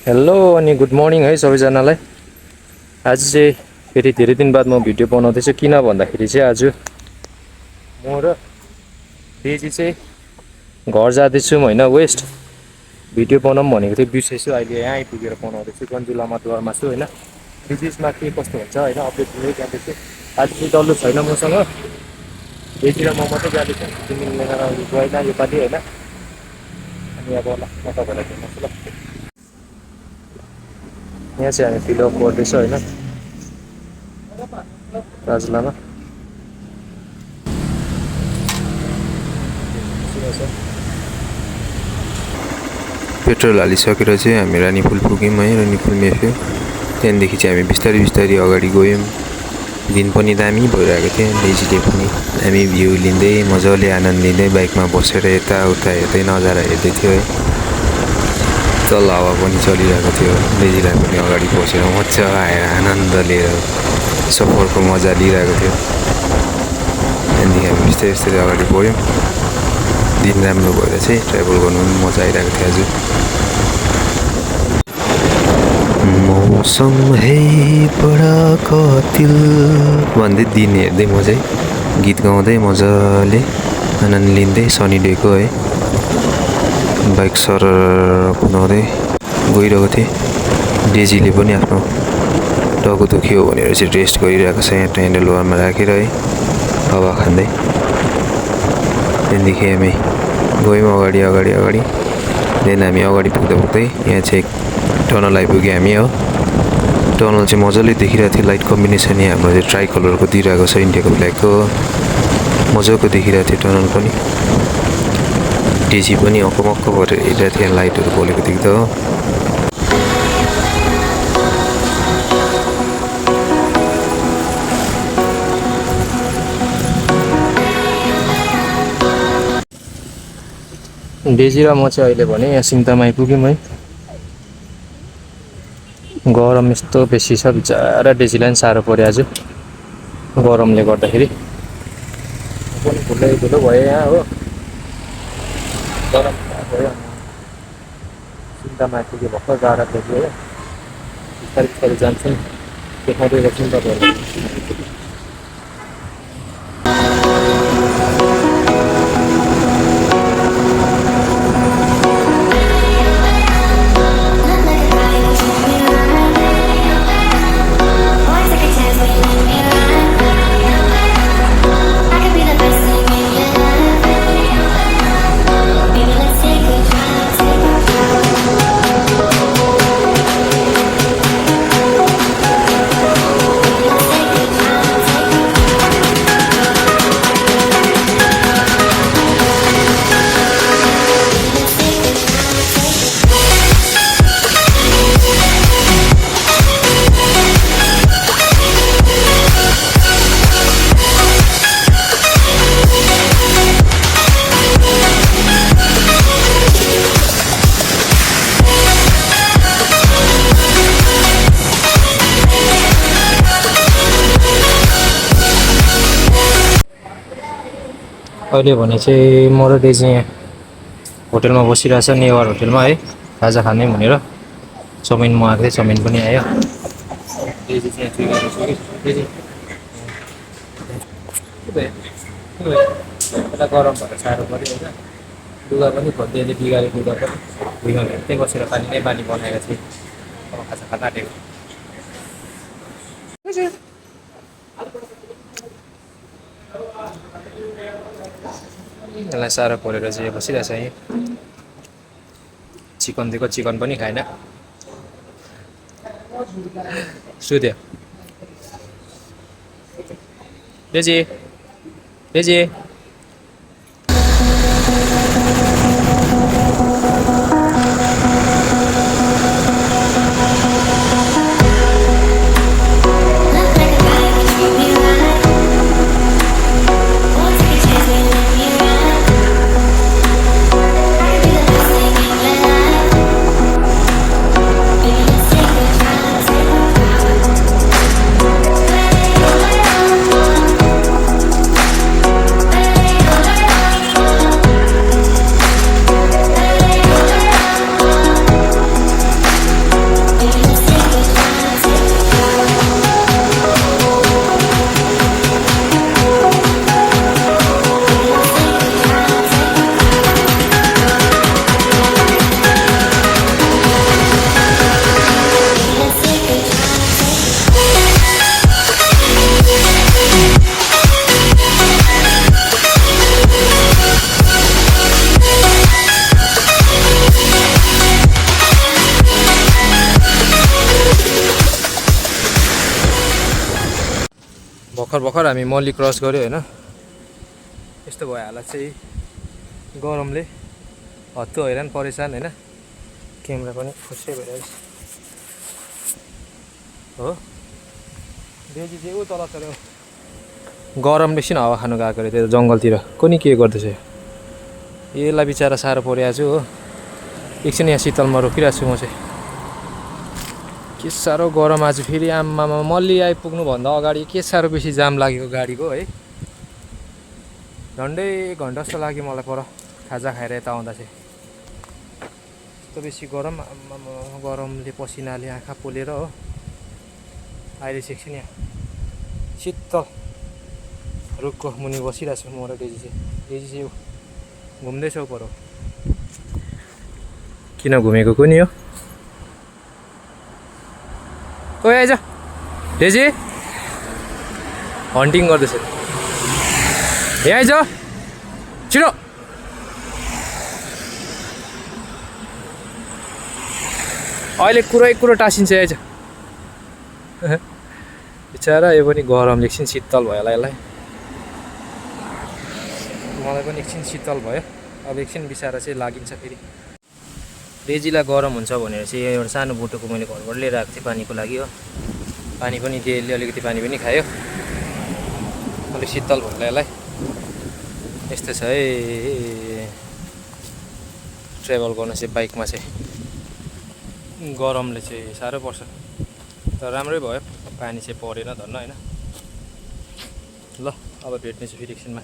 Hello अनि good morning है सबैजनालाई। आज चाहिँ फेरि धेरै दिन बाद म भिडियो बनाउँदैछु। किन भन्दाखेरि चाहिँ आज म र डेजी चाहिँ घर जाँदैछु होइन, वेस्ट भिडियो बनाऊँ भनेको थिएँ, बिर्सेछु। अहिले यहाँ आइपुगेर बनाउँदैछु, गन्जुलामा द्वारमा छु होइन। बिजनेसमा के कस्तो हुन्छ होइन अपडेट दिँदै जाँदैछु। आज चाहिँ डल्लो छैन मसँग, डेजी र म मात्रै जाँदैछु। तिमी गएन योपालि होइन। अनि अब ल म तपाईँलाई दिन्छु ल। यहाँ चाहिँ हामी फिलअप गर्दैछ होइन राजलामा। पेट्रोल हालिसकेर चाहिँ हामी रानीपुल पुग्यौँ है। रानीपुल मेफ्यो। त्यहाँदेखि चाहिँ हामी बिस्तारै बिस्तारै अगाडि गयौँ। दिन पनि दामी भइरहेको थियो। डेजीले पनि हामी भ्यू लिँदै मजाले आनन्द लिँदै बाइकमा बसेर यताउता हेर्दै नजारा हेर्दै थियो है। चल हावा पनि चलिरहेको थियो। डेजीलाई पनि अगाडि बसेर मजा आएर आनन्द लिएर सफरको मजा लिइरहेको थियो। त्यहाँदेखि हामी बिस्तारै बिस्तारै अगाडि बढ्यौँ। दिन राम्रो भएर चाहिँ ट्राभल गर्नु पनि मजा आइरहेको थियो। आज मौसम है बडा कतिल भन्दै दिन हेर्दै म चाहिँ गीत गाउँदै मजाले आनन्द लिँदै सनी डेको है बाइक सर कुदाउँदै गइरहेको थिएँ। डेजीले पनि आफ्नो टाउको दुख्यो भनेर चाहिँ रेस्ट गरिरहेको छ यहाँ ह्यान्डल बारमा राखेर है, हावा खाँदै। त्यहाँदेखि हामी गयौँ अगाडि अगाडि अगाडि। देन हामी अगाडि पुग्दा पुग्दै यहाँ चाहिँ टनल आइपुग्यो हामी हो। टनल चाहिँ मजाले देखिरहेको थियो। लाइट कम्बिनेसन यहाँ हाम्रो चाहिँ ट्राई कलरको दिइरहेको छ, इन्डियाको फ्ल्यागको। मजाको देखिरहेको थियो टनल पनि। डेजी पनि अक्कमक्क भएर हेरिरहेको थियो लाइटहरू बलेको देख्दा हो। डेजी र म चाहिँ अहिले भने यहाँ सिङताम आइपुग्यौँ है। गरम यस्तो बेसी छ, बिचरा डेजीलाई पनि साह्रो पऱ्यो आज गरमले गर्दाखेरि। पनि धुलै धुलो भयो यहाँ हो, गरम भयो। सिङताम आइपुग्यो भर्खर गाडा देख्यो हो। बिस्तारै बिस्तारै जान्छौँ, देखाउँदै गर्छौँ तपाईँहरूलाई। अहिले भने चाहिँ म र डेजी यहाँ होटलमा बसिरहेछ, नेवार होटलमा है, खाजा खाने भनेर। चाउमिन मगाएको थिएँ, चाउमिन पनि आयो। डेजी चाहिँ गरम भएर साह्रो पऱ्यो होइन। लुगा पनि खोज्दै बिगारेको लुगा पनि भुइँमा भेट्दै बसेर पानी नै पानी बनाएको थिएँ। अब खाजा खान आँटेको। यसलाई साह्रो परेर चाहिँ बसिरहेछ यहीँ। चिकन दिएको, चिकन पनि खाएन। सुत्यो डेजी। डेजी भर्खर हामी मल्ली क्रस गऱ्यो होइन। यस्तो भयो हालत चाहिँ गरमले हत्तु हैरान परेशान होइन। क्यामेरा पनि खुसै भइरहेछ हो। बेजी चाहिँ ऊ तल चल्यो गरमले सिन हावा खानु गएको अरे त्यो जङ्गलतिर कुनि के गर्दैछ यसलाई बिचरा साह्रो परिरहेको छु हो। एकछिन यहाँ शीतलमा रोकिरहेको छु म चाहिँ। के साह्रो गरम आज फेरि आम्मामा मल्ली आइपुग्नुभन्दा अगाडि के साह्रो बेसी जाम लागेको गाडीको है। झन्डै 1 घन्टा जस्तो लाग्यो मलाई पर खाजा खाएर यता आउँदा चाहिँ। यस्तो बेसी गरम आम्मामा गरमले पसिनाले आँखा पोलेर हो। अहिले चाहिँ एकछिन यहाँ शीतल रुखको मुनि बसिरहेको छु म र डेजी चाहिँ। डेजी चाहिँ घुम्दैछौ पर किन घुमेको कुनि हो। ओ आइज डेजी हन्टिङ गर्दैछ ए आइज छिटो। अहिले कुरो टाँसिन्छ आइज बिचरा यो पनि गरमले एकछिन शीतल भयो होला यसलाई। मलाई पनि एकछिन शीतल भयो। अब एकछिन बिचरा चाहिँ लागिन्छ फेरि। डेजीलाई गरम हुन्छ भनेर चाहिँ एउटा सानो बोटोको मैले घरबाट लिएर आएको थिएँ पानीको लागि हो। पानी पनि दिएँ अलिकति पानी पनि खायो अलिक शीतल भयो यसलाई। यस्तो छ है ट्रेभल गर्न चाहिँ बाइकमा चाहिँ गरमले चाहिँ साह्रो पर्छ। तर राम्रै भयो पानी चाहिँ परेन धन्न होइन। ल अब भेट्ने छु फेरि एकछिनमा।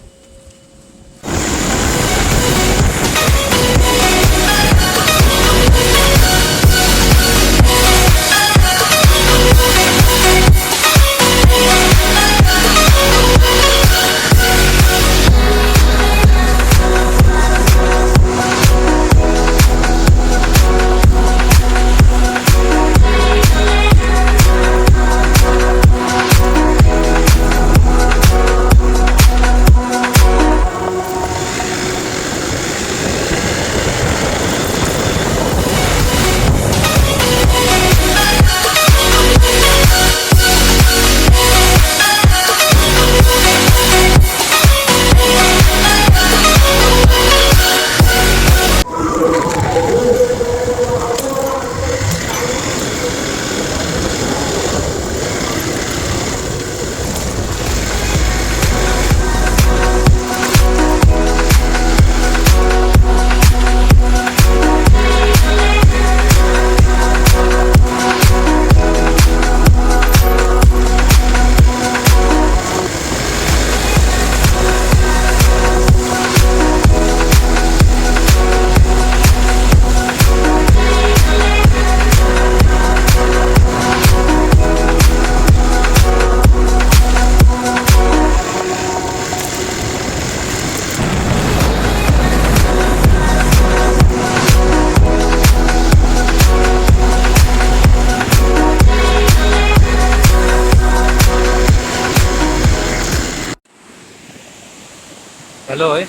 हेलो है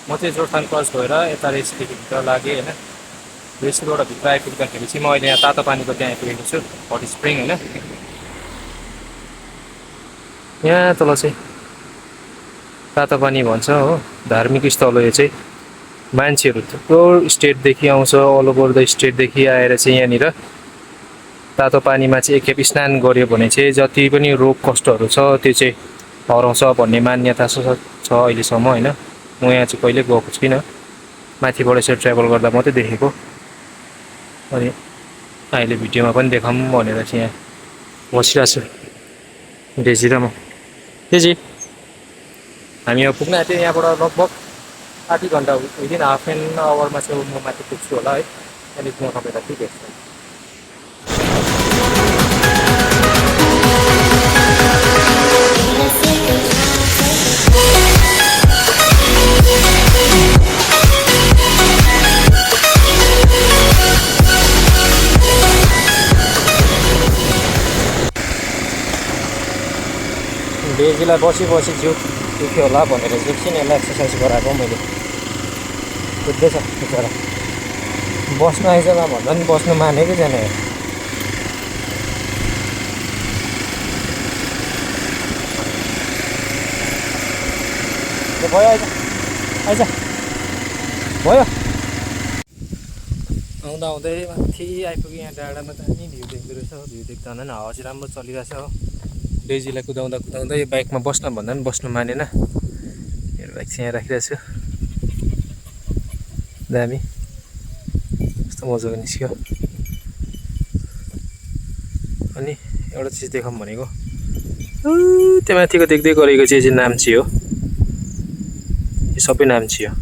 म चाहिँ जोरथाङ क्रस भएर यता रेस्टुरेन्टभित्र लागेँ होइन। रेस्टुरेन्टबाट भित्र आइपुग्दाखेरि चाहिँ म अहिले यहाँ तातो पानीको त्यहाँ आइपुगेको छु हट स्प्रिङ होइन। यहाँ तल चाहिँ तातो पानी भन्छ हो धार्मिक स्थल हो यो चाहिँ। मान्छेहरू थुप्रो स्टेटदेखि आउँछ अल ओभर द स्टेटदेखि आएर चाहिँ यहाँनिर तातो पानीमा चाहिँ एकखेप स्नान गऱ्यो भने चाहिँ जति पनि रोग कष्टहरू छ त्यो चाहिँ हराउँछ भन्ने मान्यता छ अहिलेसम्म होइन। म यहाँ चाहिँ कहिले गएको छुइनँ माथिबाट यसरी ट्राभल गर्दा मात्रै देखेको। अनि अहिले भिडियोमा पनि देखाऊँ भनेर चाहिँ यहाँ बसिरहेको छु डेजी र म। डेजी हामी अब पुग्न आँट्यो यहाँबाट लगभग आधी घन्टा विदिन हाफ एन आवरमा चाहिँ म माथि पुग्छु होला है। त्यहाँदेखि म तपाईँलाई के भेट्छु। डेजीलाई बसी जिउ दुख्यो होला भनेर चाहिँ एकछिन यसलाई एक्सर्साइज गराएको मैले। कुद्दैछ बिचरा बस्नु आइज ल भन्दा पनि बस्नु मानेकै छैन। भयो आइज आइज भयो आउँदा आउँदै माथि आइपुग्यो यहाँ डाँडामा दामी भ्यू देख्दो रहेछ भ्यू देख्दा झन् हावा चाहिँ राम्रो चलिरहेछ हो डेजीलाई कुदाउँदा कुदाउँदा यो बाइकमा बस्न भन्दा पनि बस्नु मानेन मेरो बाइक चाहिँ यहाँ राखिरहेको छु दामी कस्तो मजाको निस्क्यो अनि एउटा चिज देखाउँ भनेको त्यो माथिको देख्दै गरेको चाहिँ नाम्ची हो यो सबै नाम्ची हो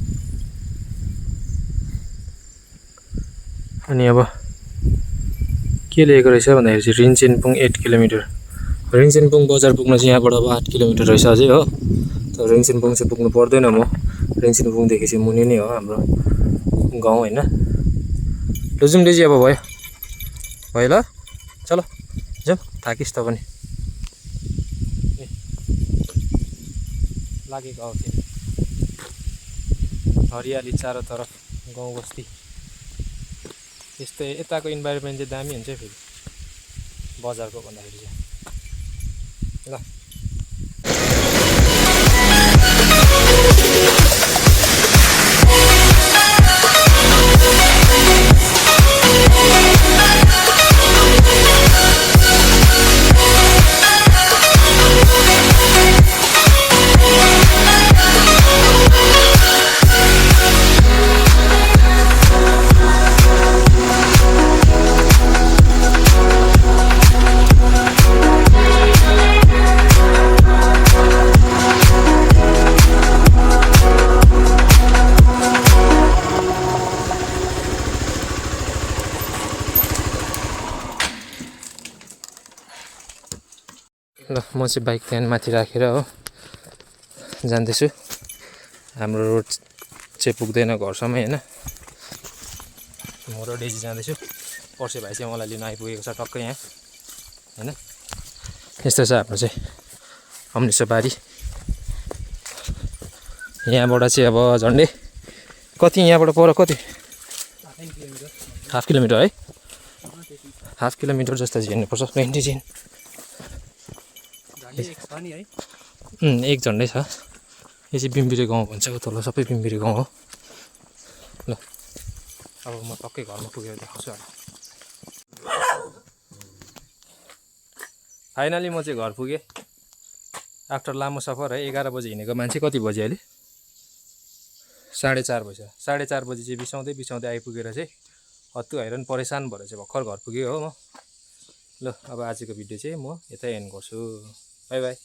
अनि अब के लेखेको रहेछ भन्दाखेरि चाहिँ रिन्चेनपुङ 8 किलोमिटर रिन्चेनपुङ बजार पुग्न चाहिँ यहाँबाट अब 8 किलोमिटर रहेछ अझै हो तर रिन्चेनपुङ चाहिँ पुग्नु पर्दैन म रिन्चेनपुङदेखि चाहिँ मुनि नै हो हाम्रो गाउँ होइन ल जाउँ डेजी अब भयो भयो ल चलो जाउँ थाकिस् त पनि लागेको हो फेरि हरियाली चारोतर्फ गाउँ बस्ती यस्तै यताको इन्भाइरोमेन्ट चाहिँ दामी हुन्छ फेरि बजारको भन्दाखेरि चाहिँ ल ल म चाहिँ बाइक त्यहाँ माथि राखेर हो जाँदैछु हाम्रो रोड चाहिँ पुग्दैन घरसम्म होइन म र डेजी जाँदैछु पर्से भाइ चाहिँ मलाई लिन आइपुगेको छ टक्कै यहाँ होइन यस्तो छ हाम्रो चाहिँ अमृतसरबारी यहाँबाट चाहिँ अब झन्डै कति यहाँबाट पर कति हाफ किलोमिटर है हाफ किलोमिटर जस्तो चाहिँ हिँड्नुपर्छ 20 चाहिँ एक झन्डै छ यो चाहिँ बिम्बिरे गाउँ भन्छ तल सबै बिम्बिरे गाउँ हो ल अब म टक्कै घरमा पुगेर देखाउँछु अब फाइनली म चाहिँ घर पुगेँ आफ्टर लामो सफर है 11 बजी हिँडेको मान्छे कति बजी अहिले 4:30 बजी 4:30 बजी चाहिँ बिसाउँदै बिसाउँदै आइपुगेर चाहिँ हत्तु हैरान परेसान भएर चाहिँ भर्खर घर पुगेँ हो म ल अब आजको भिडियो चाहिँ म यतै एन्ड गर्छु बाई बाई